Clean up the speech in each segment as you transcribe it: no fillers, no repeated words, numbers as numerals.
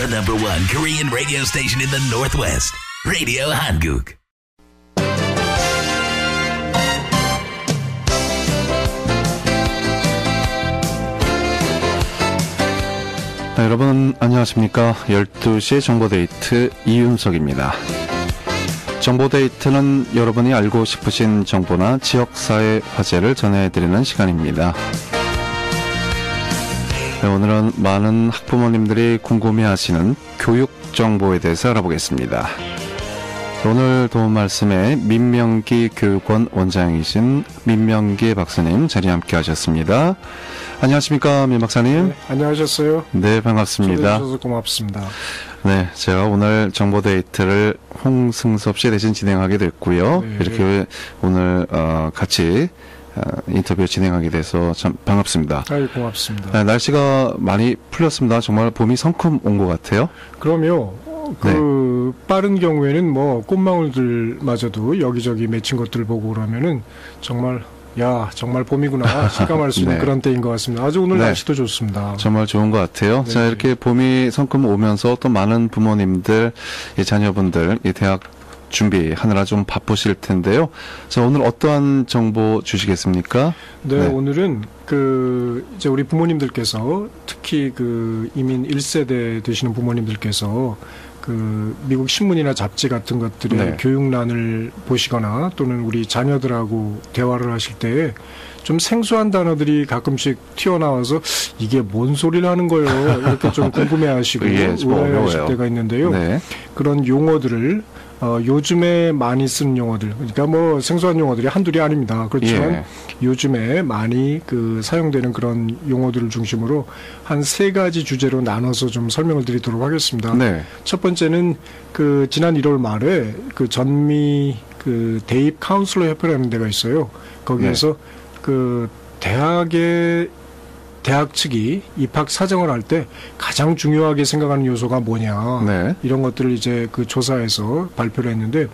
The #1 Korean radio station in the Northwest, Radio Hanguk. 네, 여러분 안녕하십니까. 12시 정보데이트 이윤석입니다. 정보데이트는 여러분이 알고 싶으신 정보나 지역사회 화제를 전해드리는 시간입니다. 네, 오늘은 많은 학부모님들이 궁금해하시는 교육 정보에 대해서 알아보겠습니다. 오늘 도움 말씀에 민명기 교육원 원장이신 민명기 박사님 자리에 함께 하셨습니다. 안녕하십니까, 민 박사님? 네, 안녕하셨어요? 네, 반갑습니다. 초대해 주셔서 고맙습니다. 네, 제가 오늘 정보데이트를 홍승섭 씨 대신 진행하게 됐고요. 네. 이렇게 오늘 같이 인터뷰 진행하게 돼서 참 반갑습니다. 아유, 고맙습니다. 네, 날씨가 많이 풀렸습니다. 정말 봄이 성큼 온 것 같아요. 그럼요. 빠른 경우에는 뭐 꽃망울들마저도 여기저기 맺힌 것들을 보고 그러면은 정말 봄이구나 실감할 수 있는 네. 그런 때인 것 같습니다. 아주 오늘 네. 날씨도 좋습니다. 정말 좋은 것 같아요. 네. 자, 이렇게 봄이 성큼 오면서 또 많은 부모님들, 이 자녀분들, 이 대학 준비하느라 좀 바쁘실 텐데요. 자, 오늘 어떠한 정보 주시겠습니까? 네, 오늘은 이제 우리 부모님들께서 특히 이민 1세대 되시는 부모님들께서 미국 신문이나 잡지 같은 것들의 네. 교육란을 보시거나 또는 우리 자녀들하고 대화를 하실 때 좀 생소한 단어들이 가끔씩 튀어나와서 이게 뭔 소리를 하는 거예요? 이렇게 좀 궁금해하시고 예, 좀 의아해하실 어려워요. 때가 있는데요. 네. 그런 용어들을 요즘에 많이 쓰는 용어들, 그러니까 뭐 생소한 용어들이 한둘이 아닙니다. 그렇지만 예. 요즘에 많이 사용되는 그런 용어들을 중심으로 한 3가지 주제로 나눠서 좀 설명을 드리도록 하겠습니다. 네. 첫 번째는 지난 1월 말에 전미 대입 카운슬러 협회라는 데가 있어요. 거기에서 대학 측이 입학 사정을 할 때 가장 중요하게 생각하는 요소가 뭐냐. 네. 이런 것들을 이제 조사에서 발표를 했는데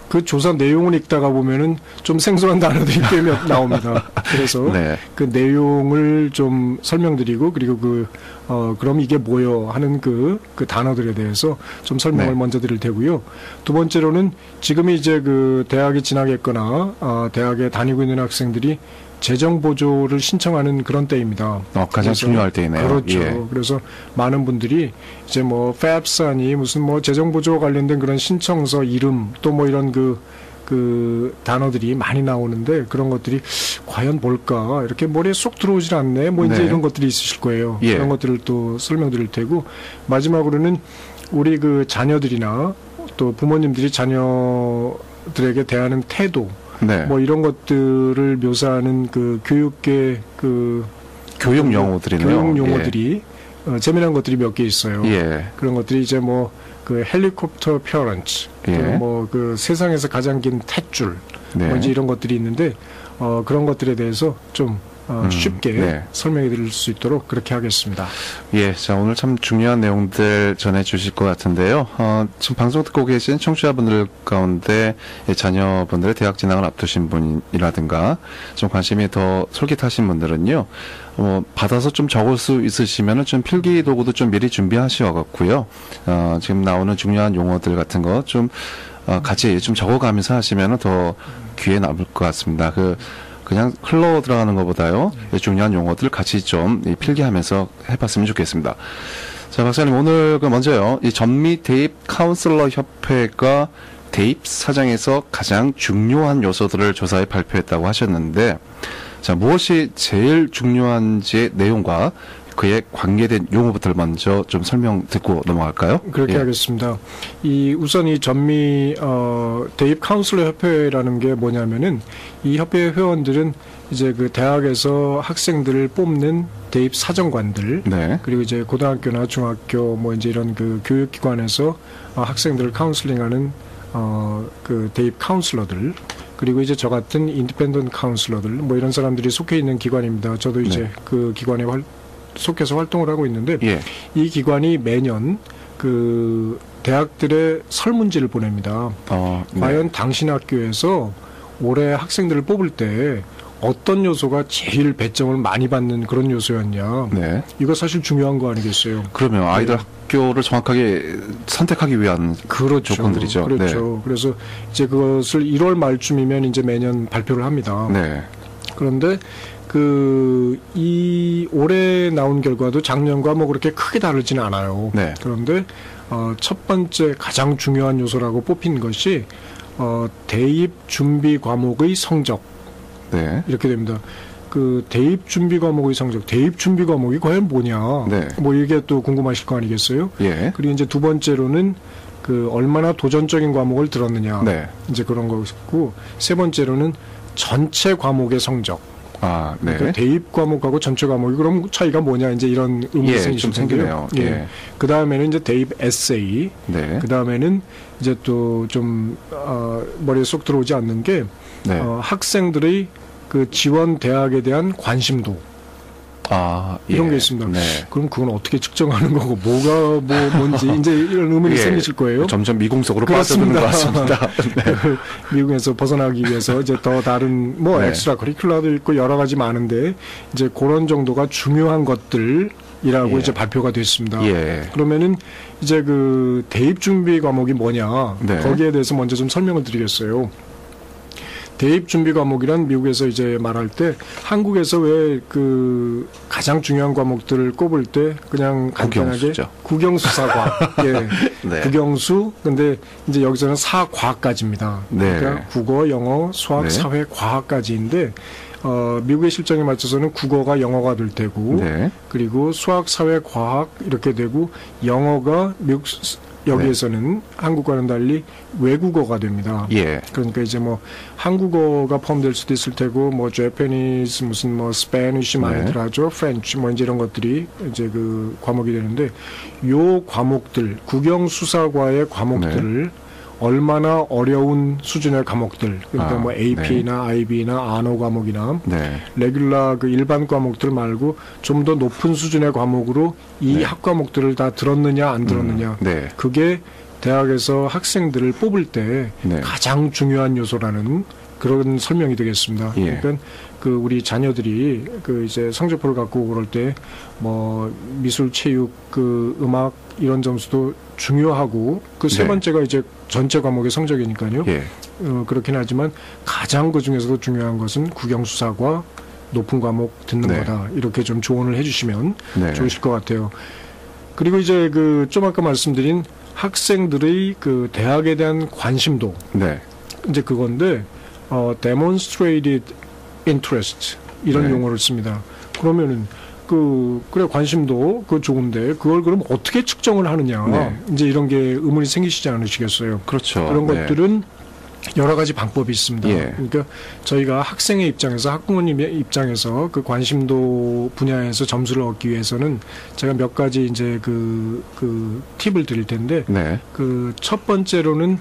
그 조사 내용을 읽다가 보면은 좀 생소한 단어들이 꽤 나옵니다. 그래서 네. 그 내용을 좀 설명드리고 그리고 그럼 이게 뭐요 하는 그 단어들에 대해서 좀 설명을 네. 먼저 드릴 테고요. 두 번째로는 지금이 이제 대학에 진학했거나 대학에 다니고 있는 학생들이 재정 보조를 신청하는 그런 때입니다. 가장 중요할 때이네요. 그렇죠. 예. 그래서 많은 분들이 이제 뭐 FAFSA니 무슨 뭐 재정 보조와 관련된 그런 신청서 이름 또 뭐 이런 단어들이 많이 나오는데 그런 것들이 과연 뭘까 이렇게 머리에 쏙 들어오질 않네. 뭐 이제 네. 이런 것들이 있으실 거예요. 예. 그런 것들을 또 설명드릴 테고 마지막으로는 우리 자녀들이나 또 부모님들이 자녀들에게 대하는 태도 네. 뭐 이런 것들을 묘사하는 교육계 교육 용어들이네요. 교육 용어들이 재미난 것들이 몇 개 있어요. 예. 그런 것들이 이제 헬리콥터 페어런츠, 예. 세상에서 가장 긴 탯줄, 네. 뭐 이제 이런 것들이 있는데 그런 것들에 대해서 좀 쉽게 네. 설명해 드릴 수 있도록 그렇게 하겠습니다. 예, 자, 오늘 참 중요한 내용들 전해 주실 것 같은데요. 지금 방송 듣고 계신 청취자분들 가운데 자녀분들의 대학 진학을 앞두신 분이라든가 좀 관심이 더 솔깃하신 분들은요, 받아서 좀 적을 수 있으시면은 좀 필기 도구도 좀 미리 준비하셔갖고요. 지금 나오는 중요한 용어들 같은 거 좀, 같이 좀 적어가면서 하시면은 더 귀에 남을 것 같습니다. 그냥 흘러 들어가는 것보다요, 중요한 용어들 같이 좀 필기하면서 해봤으면 좋겠습니다. 자, 박사님, 오늘 먼저요, 이 전미 대입 카운슬러 협회가 대입 사정에서 가장 중요한 요소들을 조사해 발표했다고 하셨는데, 자, 무엇이 제일 중요한지의 내용과 그에 관계된 용어부터 먼저 좀 설명 듣고 넘어갈까요? 그렇게 예. 하겠습니다. 우선 이 전미 대입 카운슬러 협회라는 게 뭐냐면은 이 협회 회원들은 이제 대학에서 학생들을 뽑는 대입 사정관들, 네. 그리고 이제 고등학교나 중학교 뭐 이제 이런 교육기관에서 학생들을 카운슬링하는 대입 카운슬러들, 그리고 이제 저 같은 인디펜던트 카운슬러들 뭐 이런 사람들이 속해 있는 기관입니다. 저도 이제 네. 그 기관에 속해서 활동을 하고 있는데 예. 이 기관이 매년 대학들의 설문지를 보냅니다. 네. 과연 당신 학교에서 올해 학생들을 뽑을 때 어떤 요소가 제일 배점을 많이 받는 그런 요소였냐. 네. 이거 사실 중요한 거 아니겠어요? 그러면 아이들 학교를 정확하게 선택하기 위한 그렇죠. 조건들이죠. 그렇죠. 그래서 이제 그것을 1월 말쯤이면 이제 매년 발표를 합니다. 네. 그런데 이 올해 나온 결과도 작년과 뭐 그렇게 크게 다르지는 않아요. 네. 그런데 첫 번째 가장 중요한 요소라고 뽑힌 것이 대입 준비 과목의 성적. 네. 이렇게 됩니다. 그 대입 준비 과목의 성적, 대입 준비 과목이 과연 뭐냐? 네. 뭐 이게 또 궁금하실 거 아니겠어요? 예. 그리고 이제 두 번째로는 그 얼마나 도전적인 과목을 들었느냐. 네. 이제 그런 거고, 세 번째로는 전체 과목의 성적. 아, 네. 그러니까 대입 과목하고 전체 과목이 그럼 차이가 뭐냐 이제 이런 의문이 예, 생기실 좀 텐데요. 생기네요. 예. 그 다음에는 이제 대입 에세이. 네. 그 다음에는 이제 또 좀 머리에 쏙 들어오지 않는 게 네. 학생들의 그 지원 대학에 대한 관심도. 아, 이런 예. 게 있습니다. 네. 그럼 그건 어떻게 측정하는 거고 뭐가 뭔지 이제 이런 의문이 예. 생기실 거예요. 점점 미궁속으로 그렇습니다. 빠져드는 것 같습니다. 네. 미국에서 벗어나기 위해서 이제 더 다른 뭐 네. 엑스트라 커리큘라도 있고 여러 가지 많은데 이제 그런 정도가 중요한 것들이라고 예. 이제 발표가 됐습니다. 예. 그러면은 이제 그 대입 준비 과목이 뭐냐 네. 거기에 대해서 먼저 좀 설명을 드리겠어요. 대입 준비 과목이란 미국에서 이제 말할 때 한국에서 왜 그 가장 중요한 과목들을 꼽을 때 그냥 간단하게 국영수죠. 국영수사과, 예, 네. 국영수. 근데 이제 여기서는 사과까지입니다. 네. 그러니까 국어, 영어, 수학, 네. 사회, 과학까지인데 미국의 실정에 맞춰서는 국어가 영어가 될 테고, 네. 그리고 수학, 사회, 과학 이렇게 되고 영어가 미국 여기에서는 한국과는 달리 외국어가 됩니다. 예. 그러니까 이제 뭐 한국어가 포함될 수도 있을 테고 뭐 제페니스 무슨 뭐 스페니쉬 많이들 네. 하죠. 프렌치 뭐 이제 이런 것들이 이제 그 과목이 되는데 요 과목들 국영수사과의 과목들을 얼마나 어려운 수준의 과목들 그러니까 뭐 AP나 IB나 안어 과목이나 네. 레귤라 그 일반 과목들 말고 좀 더 높은 수준의 과목으로 이 네. 학과목들을 다 들었느냐 안 들었느냐 네. 그게 대학에서 학생들을 뽑을 때 네. 가장 중요한 요소라는 그런 설명이 되겠습니다. 예. 그러니까 그 우리 자녀들이 그 이제 성적표를 갖고 오고 그럴 때 뭐 미술, 체육, 그 음악 이런 점수도 중요하고 그 세 네. 번째가 이제 전체 과목의 성적이니까요. 예. 그렇긴 하지만 가장 그 중에서도 중요한 것은 국영수사과 높은 과목 듣는 네. 거다. 이렇게 좀 조언을 해주시면 네. 좋으실 것 같아요. 그리고 이제 그 좀 아까 말씀드린 학생들의 그 대학에 대한 관심도 네. 이제 그건데 demonstrated interest 이런 네. 용어를 씁니다. 그러면은 그래 관심도 그 좋은데 그걸 그럼 어떻게 측정을 하느냐 네. 이제 이런 게 의문이 생기시지 않으시겠어요? 그렇죠. 그런 네. 것들은 여러 가지 방법이 있습니다. 예. 그러니까 저희가 학생의 입장에서 학부모님의 입장에서 그 관심도 분야에서 점수를 얻기 위해서는 제가 몇 가지 이제 그 팁을 드릴 텐데 네. 그 첫 번째로는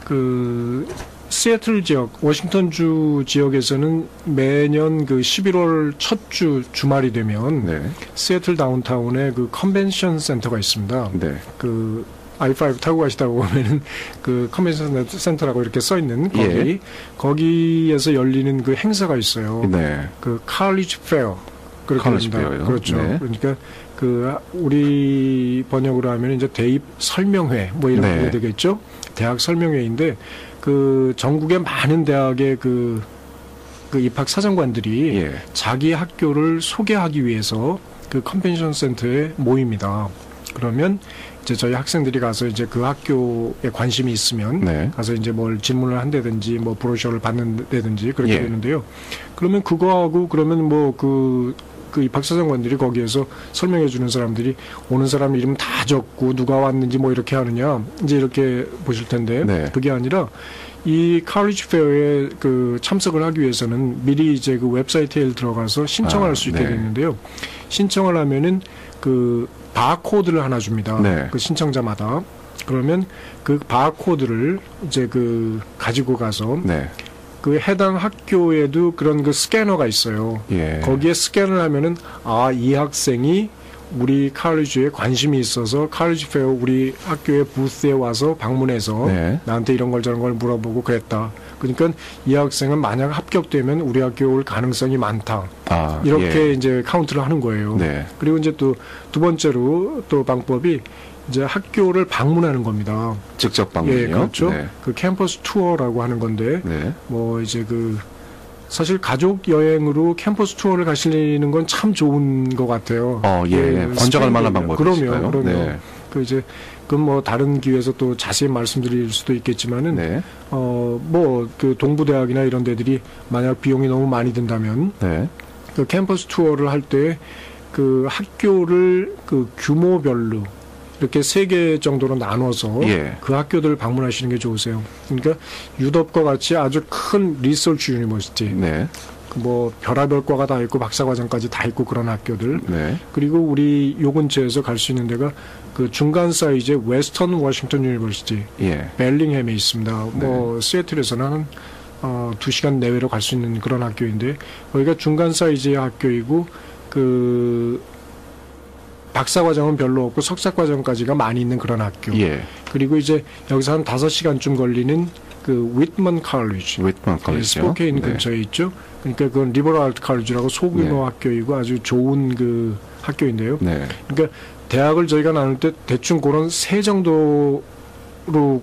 그 시애틀 지역, 워싱턴주 지역에서는 매년 그 11월 첫 주 주말이 되면 네. 시애틀 다운타운에 그 컨벤션 센터가 있습니다. 네. 그 I5 타고 가시다 보면은 그 컨벤션 센터라고 이렇게 써 있는 거기 예. 거기에서 열리는 그 행사가 있어요. 네. 그 칼리지 페어 그렇게 칼리지 됩니다. 페어요? 그렇죠. 네. 그러니까 그 우리 번역으로 하면 이제 대입 설명회 뭐 이런 네. 게 되겠죠. 대학 설명회인데 그 전국의 많은 대학의 그 입학 사정관들이 예. 자기 학교를 소개하기 위해서 그 컨벤션 센터에 모입니다. 그러면 이제 저희 학생들이 가서 이제 그 학교에 관심이 있으면 네. 가서 이제 뭘 질문을 한다든지 뭐 브로셔를 받는다든지 그렇게 예. 되는데요. 그러면 그거하고 그러면 뭐 그 입학사정관들이 거기에서 설명해 주는 사람들이 오는 사람 이름 다 적고 누가 왔는지 뭐 이렇게 하느냐 이제 이렇게 보실 텐데 네. 그게 아니라 이 칼리지 페어에 그 참석을 하기 위해서는 미리 이제 그 웹사이트에 들어가서 신청할 수 있게 네. 되는데요. 신청을 하면은 그 바코드를 하나 줍니다. 네. 그 신청자마다. 그러면 그 바코드를 이제 그 가지고 가서 네. 그 해당 학교에도 그런 그 스캐너가 있어요. 예. 거기에 스캔을 하면은 이 학생이 우리 칼리지에 관심이 있어서 칼리지 페어 우리 학교의 부스에 와서 방문해서 네. 나한테 이런 걸 저런 걸 물어보고 그랬다. 그러니까 이 학생은 만약 합격되면 우리 학교에 올 가능성이 많다. 아, 이렇게 예. 이제 카운트를 하는 거예요. 네. 그리고 이제 또 두 번째로 또 방법이 이제 학교를 방문하는 겁니다. 직접 방문이요? 예, 그렇죠. 네. 그 캠퍼스 투어라고 하는 건데 네. 뭐 이제 그 사실 가족 여행으로 캠퍼스 투어를 가시는 건 참 좋은 것 같아요. 예. 권장할 만한 방법이실까요? 그럼요. 네. 그 이제 그건 뭐 다른 기회에서 또 자세히 말씀드릴 수도 있겠지만은 네. 뭐 그 동부대학이나 이런 데들이 만약 비용이 너무 많이 든다면 네. 그 캠퍼스 투어를 할 때 그 학교를 그 규모별로 이렇게 3개 정도로 나눠서 예. 그 학교들을 방문하시는 게 좋으세요. 그러니까 유덥과 같이 아주 큰 리서치 유니버시티, 네. 뭐 별하별 과가 다 있고 박사과정까지 다 있고 그런 학교들. 네. 그리고 우리 요 근처에서 갈 수 있는 데가 그 중간 사이즈의 웨스턴 워싱턴 유니버시티, 예. 벨링햄에 있습니다. 네. 뭐 시애틀에서는 2시간 내외로 갈 수 있는 그런 학교인데 거기가 중간 사이즈의 학교이고 그 박사과정은 별로 없고 석사과정까지가 많이 있는 그런 학교. 예. 그리고 이제 여기서 한 5시간쯤 걸리는 그 위트먼 칼리지. 위트먼 컬리지요. 스포케인 네. 근처에 있죠. 그러니까 그건 리버럴 아트 칼리지라고 소규모 네. 학교이고 아주 좋은 그 학교인데요. 네. 그러니까 대학을 저희가 나눌 때 대충 그런 3 정도로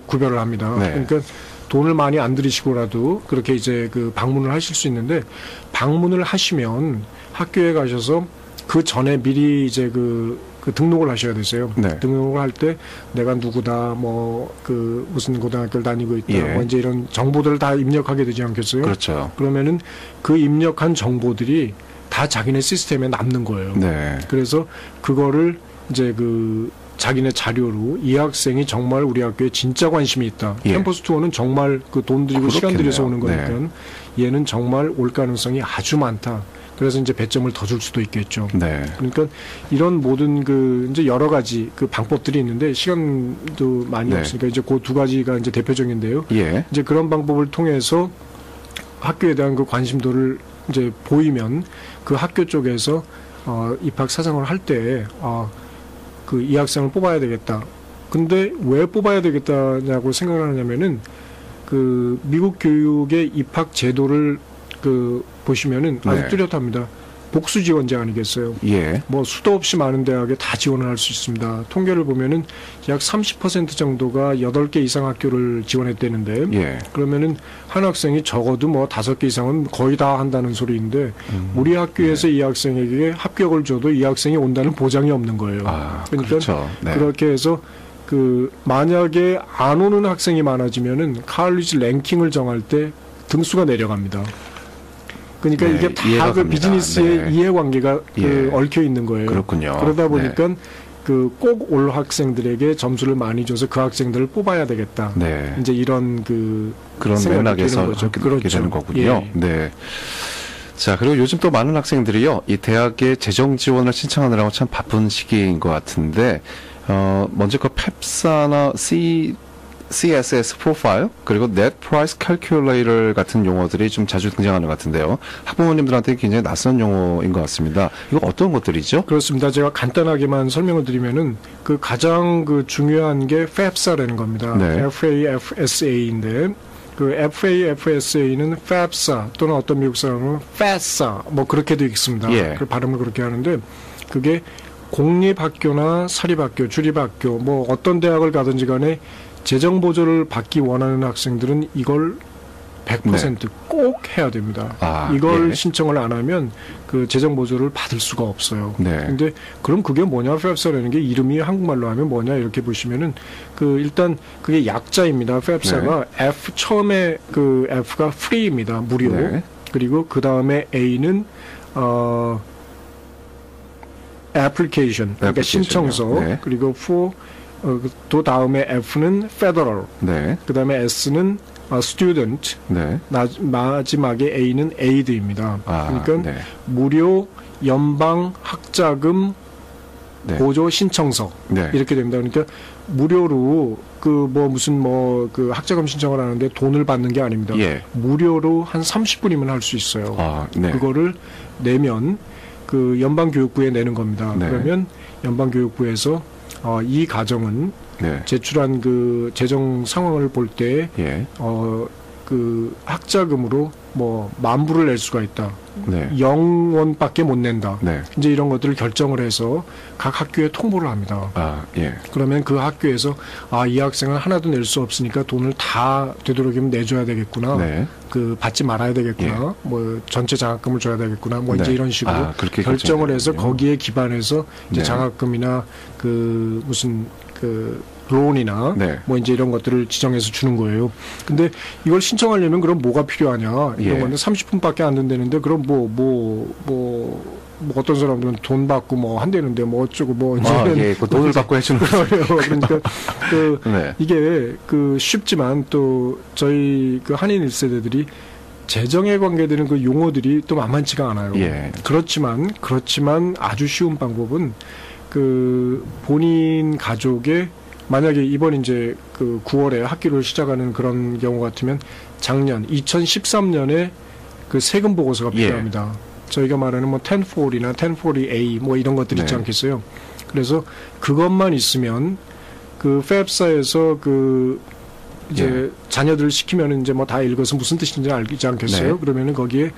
구별을 합니다. 네. 그러니까 돈을 많이 안 들이시고라도 그렇게 이제 그 방문을 하실 수 있는데 방문을 하시면 학교에 가셔서 그 전에 미리 이제 그 등록을 하셔야 되세요. 네. 등록을 할 때 내가 누구다, 뭐 그 무슨 고등학교를 다니고 있다, 예. 뭐 이제 이런 정보들을 다 입력하게 되지 않겠어요? 그렇죠. 그러면은 그 입력한 정보들이 다 자기네 시스템에 남는 거예요. 네. 그래서 그거를 이제 그 자기네 자료로 이 학생이 정말 우리 학교에 진짜 관심이 있다. 예. 캠퍼스 투어는 정말 그 돈 들이고 시간 들여서 오는 그렇겠네요. 거니까 얘는 정말 올 가능성이 아주 많다. 그래서 이제 배점을 더 줄 수도 있겠죠. 네. 그러니까 이런 모든 그 이제 여러 가지 그 방법들이 있는데 시간도 많이 네. 없으니까 이제 그 2가지가 이제 대표적인데요. 예. 이제 그런 방법을 통해서 학교에 대한 그 관심도를 이제 보이면 그 학교 쪽에서 입학 사정을 할 때 그 이 학생을 뽑아야 되겠다. 근데 왜 뽑아야 되겠다냐고 생각을 하냐면은 그 미국 교육의 입학 제도를 그 보시면은 아주 네. 뚜렷합니다. 복수 지원제 아니겠어요? 예. 뭐 수도 없이 많은 대학에 다 지원을 할 수 있습니다. 통계를 보면은 약 30% 정도가 8개 이상 학교를 지원했다는데 예. 그러면은 한 학생이 적어도 뭐 5개 이상은 거의 다 한다는 소리인데 우리 학교에서 이 학생에게 합격을 줘도 이 학생이 온다는 보장이 없는 거예요. 그러니까 그렇죠. 네. 그렇게 해서 그 만약에 안 오는 학생이 많아지면은 칼리지 랭킹을 정할 때 등수가 내려갑니다. 그러니까 네, 이게 다 이해가 그 갑니다. 비즈니스의 네. 이해관계가 예. 그 얽혀 있는 거예요. 그렇군요. 그러다 보니까 네. 그 꼭 올 학생들에게 점수를 많이 줘서 그 학생들을 뽑아야 되겠다. 네. 이제 이런 그 그런 생각이 맥락에서 드는 거죠. 그렇게 그렇죠. 되는 거군요. 예. 네. 자, 그리고 요즘 또 많은 학생들이요, 이 대학에 재정 지원을 신청하느라고 참 바쁜 시기인 것 같은데, 먼저 그 펩사나 CSS 프로파일, 그리고 Net Price Calculator 같은 용어들이 좀 자주 등장하는 것 같은데요. 학부모님들한테 굉장히 낯선 용어인 것 같습니다. 이거 어떤 것들이죠? 그렇습니다. 제가 간단하게만 설명을 드리면은 그 가장 그 중요한 게 FAFSA라는 겁니다. 네. FAFSA인데 그 FAFSA는 FAFSA 또는 어떤 미국 사람은 FAFSA 뭐 그렇게도 읽습니다. 예. 그 발음을 그렇게 하는데 그게 공립학교나 사립학교, 주립학교 뭐 어떤 대학을 가든지 간에 재정 보조를 받기 원하는 학생들은 이걸 100% 꼭 해야 됩니다. 이걸 예. 신청을 안 하면 그 재정 보조를 받을 수가 없어요. 네. 근데 그럼 그게 뭐냐? FAFSA라는 게 이름이 한국말로 하면 뭐냐? 이렇게 보시면은 그 일단 그게 약자입니다. FAFSA가 F 처음에 그 F가 free입니다. 무료. 네. 그리고 그 다음에 A는 application, 그러니까 신청서. 네. 그리고 for 또 다음에 F는 federal. 네. 그 다음에 S는 student. 네. 마지막에 A는 aid입니다. 그러니까 네. 무료 연방 학자금 네. 보조 신청서 네. 이렇게 됩니다. 그러니까 무료로 그 뭐 무슨 뭐 그 학자금 신청을 하는데 돈을 받는 게 아닙니다. 예. 무료로 한 30분이면 할 수 있어요. 네. 그거를 내면 그 연방교육부에 내는 겁니다. 네. 그러면 연방교육부에서 이 가정은 네. 제출한 그 재정 상황을 볼 때 예. 그 학자금으로 뭐 10,000불을 낼 수가 있다. 네. 0원밖에 못 낸다. 네. 이제 이런 것들을 결정을 해서 각 학교에 통보를 합니다. 아, 예. 그러면 그 학교에서 이 학생은 하나도 낼 수 없으니까 돈을 다 되도록이면 내줘야 되겠구나. 네. 그 받지 말아야 되겠구나. 뭐 전체 장학금을 줘야 되겠구나. 뭐 네. 이제 이런 식으로 그렇게 결정을 해서 결정되는군요. 거기에 기반해서 이제 네. 장학금이나 그 무슨 그 론이나 네. 뭐 이제 이런 것들을 지정해서 주는 거예요. 근데 이걸 신청하려면 그럼 뭐가 필요하냐? 이런 예. 건데 30분밖에 안 된다는데 그럼 뭐 어떤 사람들은 돈 받고 뭐 한다는데 뭐 어쩌고 뭐 예. 그 돈을 받고 해주는 거예요. 그러니까 그 네. 이게 그 쉽지만 또 저희 그 한인 1세대들이 재정에 관계되는 그 용어들이 또 만만치가 않아요. 예. 그렇지만 아주 쉬운 방법은 그 본인 가족의 만약에 이번 이제 그 9월에 학기를 시작하는 그런 경우 같으면 작년 2013년에 그 세금 보고서가 예. 필요합니다. 저희가 말하는 뭐 1040이나 1040A 뭐 이런 것들 있지 네. 않겠어요? 그래서 그것만 있으면 그 FAFSA에서 그 이제 예. 자녀들을 시키면 이제 뭐 다 읽어서 무슨 뜻인지 알지 않겠어요? 네. 그러면은 거기에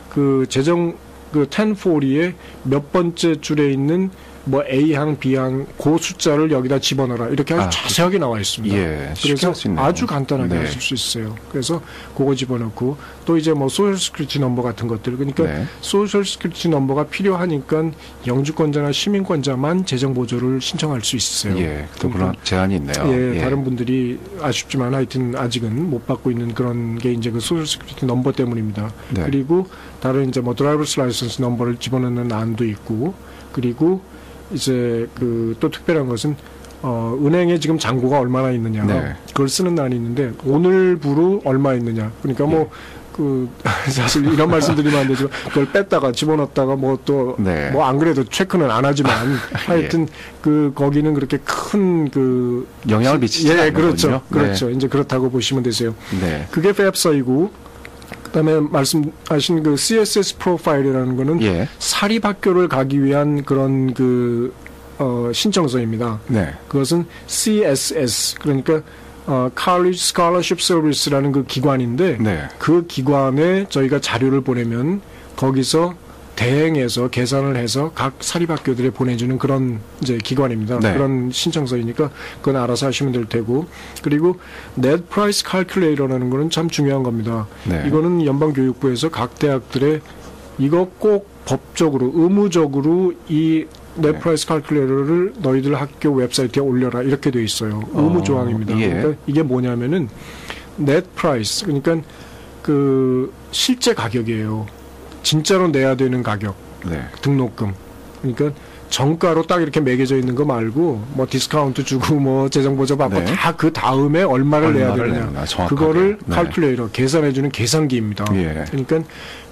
그 재정 그 1040의 몇 번째 줄에 있는 뭐 A항, B항 그 숫자를 여기다 집어넣어라 이렇게 아주 자세하게 나와 있습니다. 예. 쉽게 그래서 할 수 있네요. 아주 간단하게 네. 하실 수 있어요. 그래서 그거 집어넣고 또 이제 뭐 소셜 스큐리티 넘버 같은 것들 그러니까 네. 소셜 스큐리티 넘버가 필요하니까 영주권자나 시민권자만 재정 보조를 신청할 수 있어요. 예. 또 그런 제한이 있네요. 예, 다른 분들이 아쉽지만 하여튼 아직은 못 받고 있는 그런 게 이제 그 소셜 스큐리티 넘버 때문입니다. 네. 그리고 다른 이제 뭐 드라이버스 라이선스 넘버를 집어넣는 안도 있고 그리고 이제 그 또 특별한 것은 은행에 지금 잔고가 얼마나 있느냐 네. 그걸 쓰는 난이 있는데 오늘부로 얼마 있느냐 그러니까 뭐 그 사실 이런 말씀드리면 안 되지만 그걸 뺐다가 집어넣었다가 뭐 또 뭐 안 네. 그래도 체크는 안 하지만 하여튼 그 거기는 그렇게 큰 그 영향을 미치지 예 않는군요. 그렇죠 그렇죠 이제 그렇다고 보시면 되세요. 네. 그게 FAFSA이고 그다음에 말씀하신 그 CSS 프로파일이라는 거는 예. 사립학교를 가기 위한 그런 그 신청서입니다. 네. 그것은 CSS 그러니까 College Scholarship Service라는 그 기관인데 네. 그 기관에 저희가 자료를 보내면 거기서 대행해서 계산을 해서 각 사립학교들에 보내주는 그런 이제 기관입니다. 네. 그런 신청서이니까 그건 알아서 하시면 될 테고 그리고 Net Price Calculator라는 거는 참 중요한 겁니다. 네. 이거는 연방교육부에서 각 대학들에 이거 꼭 법적으로 의무적으로 이 Net Price Calculator를 너희들 학교 웹사이트에 올려라 이렇게 돼 있어요. 의무 조항입니다. 예. 그러니까 이게 뭐냐면은 Net Price 그러니까 그 실제 가격이에요. 진짜로 내야 되는 가격, 네. 등록금. 그러니까 정가로 딱 이렇게 매겨져 있는 거 말고 뭐 디스카운트 주고 뭐 재정 보조 받고 네. 다 그 다음에 얼마를 내야 되느냐. 내는구나, 정확하게. 그거를 네. 칼큘레이터 계산해주는 계산기입니다. 예. 그러니까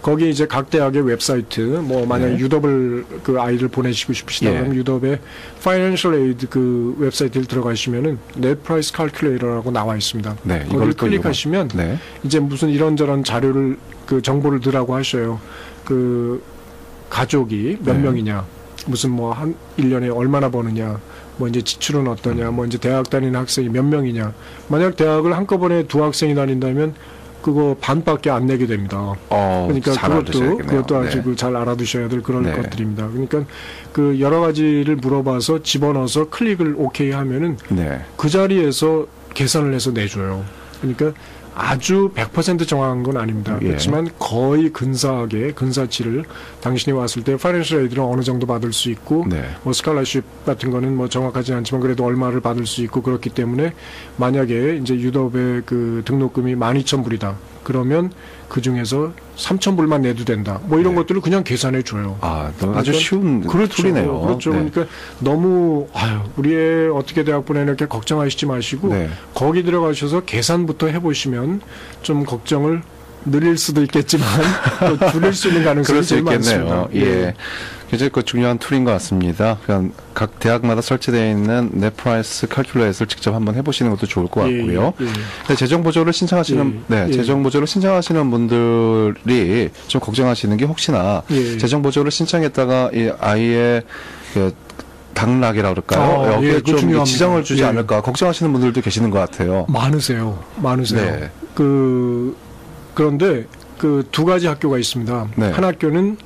거기 이제 각 대학의 웹사이트 뭐 만약 네. 유덥을 그 아이를 보내시고 싶으시다 예. 그러면 유덥의 Financial Aid 그 웹사이트를 들어가시면은 Net Price Calculator라고 나와 있습니다. 네. 거기를 이걸 또 클릭하시면 네. 이제 무슨 이런저런 자료를 그 정보를 넣으라고 하셔요. 그 가족이 몇 네. 명이냐, 무슨 뭐 한 1년에 얼마나 버느냐, 뭐 이제 지출은 어떠냐, 뭐 이제 대학 다니는 학생이 몇 명이냐. 만약 대학을 한꺼번에 두 학생이 다닌다면 그거 반밖에 안 내게 됩니다. 그러니까 잘 알아두셔야겠네요. 그것도 아주 네. 그 잘 알아두셔야 될 그런 네. 것들입니다. 그러니까 그 여러 가지를 물어봐서 집어넣어서 클릭을 오케이 하면은 네. 그 자리에서 계산을 해서 내줘요. 그러니까 아주 100% 정확한 건 아닙니다. 예. 그렇지만 거의 근사하게 근사치를 당신이 왔을 때 파이낸셜 에이드를 어느 정도 받을 수 있고 네. 뭐 스칼라십 같은 거는 뭐 정확하지 않지만 그래도 얼마를 받을 수 있고 그렇기 때문에 만약에 이제 유럽의 그 등록금이 12,000불이다. 그러면 그 중에서 3,000불만 내도 된다. 뭐 이런 네. 것들을 그냥 계산해 줘요. 아주 그러니까 쉬운 그렇죠. 툴이네요. 그렇죠. 네. 그러니까 너무 우리 애 어떻게 대학 보내나 이렇게 걱정하시지 마시고 네. 거기 들어가셔서 계산부터 해보시면 좀 걱정을 늘릴 수도 있겠지만 또 줄일 수 있는 가능성이 그럴 수 제일 있겠네요. 많습니다. 예. 굉장히 그 중요한 툴인 것 같습니다. 그러니까 각 대학마다 설치되어 있는 Net Price Calculator를 직접 한번 해보시는 것도 좋을 것 같고요. 예. 네, 재정 보조를 신청하시는 예. 재정 보조를 신청하시는 분들이 좀 걱정하시는 게 혹시나 예. 재정 보조를 신청했다가 이 아이의 그 당락이라 그럴까요? 여기에 예, 좀 중요합니다. 지장을 주지 예. 않을까 걱정하시는 분들도 계시는 것 같아요. 많으세요. 네. 그런데 그 두 가지 학교가 있습니다. 네. 한 학교는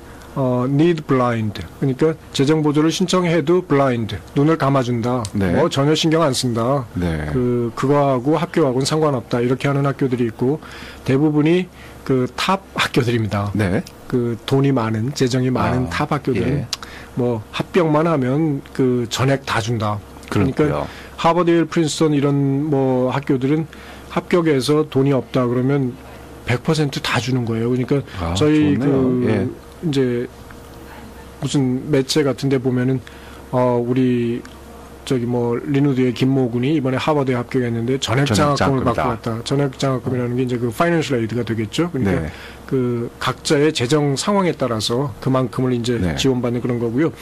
need blind, 그러니까 재정 보조를 신청해도 blind, 눈을 감아준다. 네. 뭐 전혀 신경 안 쓴다. 네. 그거하고 학교하고는 상관없다. 이렇게 하는 학교들이 있고, 대부분이 그 탑 학교들입니다. 네. 그 돈이 많은, 재정이 많은 탑 학교들은 예. 뭐 합격만 하면 그 전액 다 준다. 그렇고요. 그러니까 하버드, 예일, 프린스턴 이런 뭐 학교들은 합격해서 돈이 없다 그러면 100% 다 주는 거예요. 그러니까 저희 좋네요. 이제 무슨 매체 같은데 보면은 우리 저기 뭐 리누드의 김모 군이 이번에 하버드에 합격했는데 전액 장학금을 받고 왔다. 전액 장학금이라는 게 이제 그 파이낸셜 에이드가 되겠죠. 그러니까 네. 그 각자의 재정 상황에 따라서 그만큼을 이제 네. 지원받는 그런 거고요.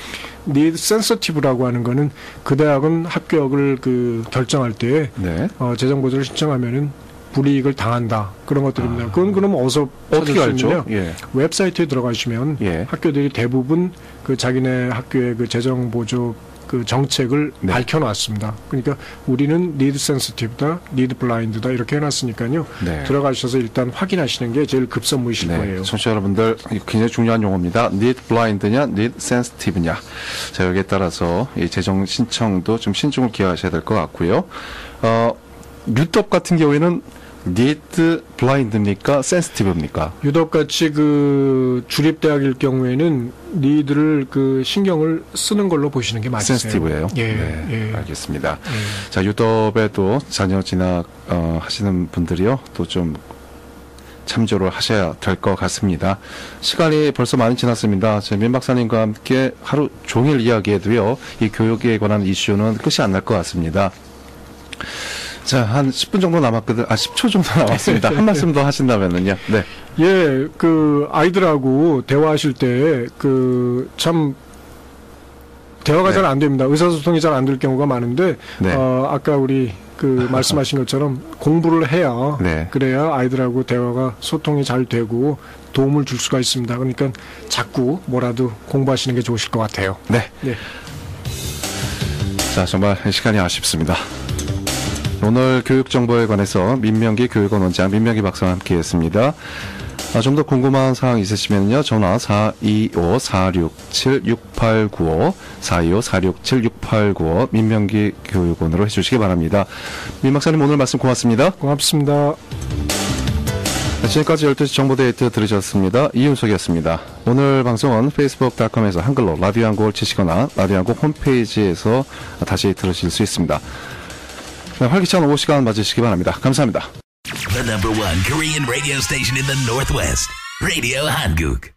need sensitive라고 하는 거는 그 대학은 합격을 그 결정할 때 네. 재정 보조를 신청하면은 불이익을 당한다. 그런 것들입니다. 그건 그럼 어디서 어떻게 찾을 수 알죠? 있느냐? 예. 웹사이트에 들어가시면 예. 학교들이 대부분 그 자기네 학교의 그 재정 보조 그 정책을 네. 밝혀놨습니다. 그러니까 우리는 need sensitive다, need blind다 이렇게 해놨으니까요. 네. 들어가셔서 일단 확인하시는 게 제일 급선무이실 네, 거예요. 청취자 여러분들 굉장히 중요한 용어입니다. need blind냐, need sensitive냐. 자, 여기에 따라서 이 재정 신청도 좀 신중을 기하셔야 될 것 같고요. 유럽 같은 경우에는 need blind입니까, sensitive입니까? 유독같이 그 주립대학일 경우에는 니들을 그 신경을 쓰는 걸로 보시는 게 맞으세요. sensitive예요. 예, 네, 예. 알겠습니다. 예. 자, 유럽에도 자녀 진학 하시는 분들이요, 또 좀 참조를 하셔야 될 것 같습니다. 시간이 벌써 많이 지났습니다. 민 박사님과 함께 하루 종일 이야기해도요, 이 교육에 관한 이슈는 끝이 안 날 것 같습니다. 자, 한 10분 정도 남았거든. 10초 정도 남았습니다. 한 말씀 더 하신다면은요. 네. 예, 그 아이들하고 대화하실 때 그 참 대화가 네. 잘 안 됩니다. 의사소통이 잘 안 될 경우가 많은데 네. 아까 우리 그 말씀하신 것처럼 공부를 해야 네. 그래야 아이들하고 대화가 소통이 잘 되고 도움을 줄 수가 있습니다. 그러니까 자꾸 뭐라도 공부하시는 게 좋으실 것 같아요. 네. 네. 자, 정말 시간이 아쉽습니다. 오늘 교육정보에 관해서 민명기 교육원 원장 민명기 박사와 함께했습니다. 좀 더 궁금한 사항 있으시면요, 전화 425-467-6895 425-467-6895 민명기 교육원으로 해주시기 바랍니다. 민 박사님, 오늘 말씀 고맙습니다. 고맙습니다. 지금까지 12시 정보데이트 들으셨습니다. 이윤석이었습니다. 오늘 방송은 facebook.com에서 한글로 라디오 한국을 치시거나 라디오 한국 홈페이지에서 다시 들으실 수 있습니다. 네, 활기찬 오후 시간 맞으시기 바랍니다. 감사합니다. The #1 Korean radio station in the Northwest. Radio Hanguk.